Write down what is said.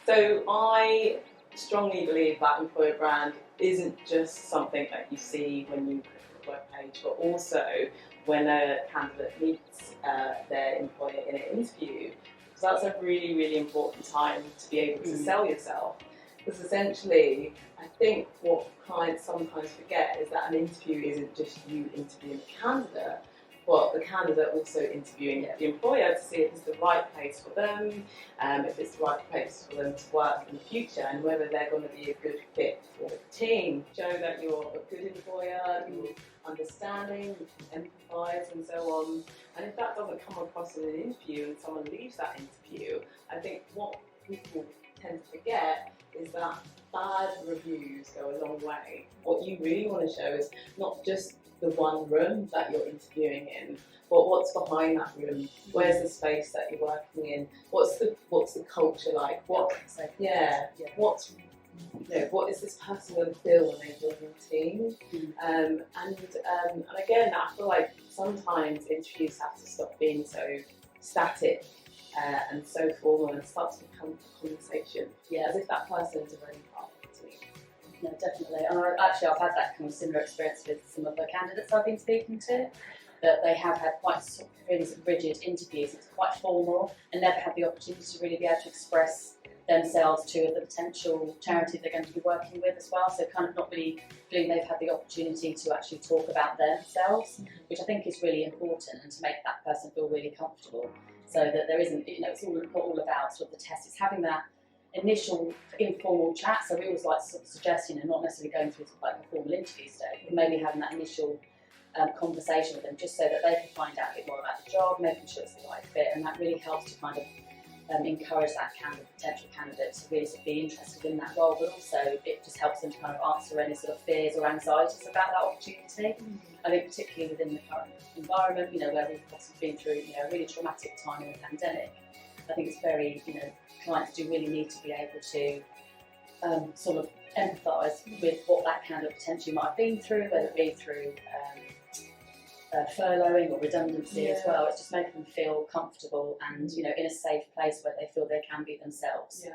So I strongly believe that employer brand isn't just something that you see when you click on the web page, but also when a candidate meets their employer in an interview. So that's a really, really important time to be able to sell yourself. Because essentially, I think what clients sometimes forget is that an interview isn't just you interviewing the candidate, but the candidate also interviewing the employer to see if it's the right place for them, if it's the right place for them to work in the future, and whether they're going to be a good fit for the team. Show that you're a good employer, you're understanding, you can empathise and so on. And if that doesn't come across in an interview and someone leaves that interview, I think what people tend to forget is that bad reviews go a long way. What you really want to show is not just the one room that you're interviewing in, but what's behind that room. Where's the space that you're working in? What's the culture like? What is this person going to feel when they join your team? And again, I feel like sometimes interviews have to stop being so static and so formal and start to become a conversation. As if that person is already part of the team. No, definitely. And I've had that kind of similar experience with some of the candidates I've been speaking to, that they have had quite really rigid interviews. It's quite formal and never had the opportunity to really be able to express themselves to the potential charity they're going to be working with as well. So kind of not really feeling they've had the opportunity to actually talk about themselves, which I think is really important, and to make that person feel really comfortable. So that there isn't, it's not all about sort of the test. It's having that initial informal chat. So we always like to sort of suggest, not necessarily going through like a formal interview stage, but maybe having that initial conversation with them, just so that they can find out a bit more about the job, making sure it's the right fit, and that really helps to kind of encourage that potential candidate to really sort of be interested in that role, but also it just helps them to kind of answer any sort of fears or anxieties about that opportunity. I think particularly within the current environment, where we've possibly been through a really traumatic time in the pandemic, I think it's very, clients do really need to be able to sort of empathise with what that candidate potentially might have been through, whether it be through furloughing or redundancy as well. It's just making them feel comfortable and in a safe place where they feel they can be themselves.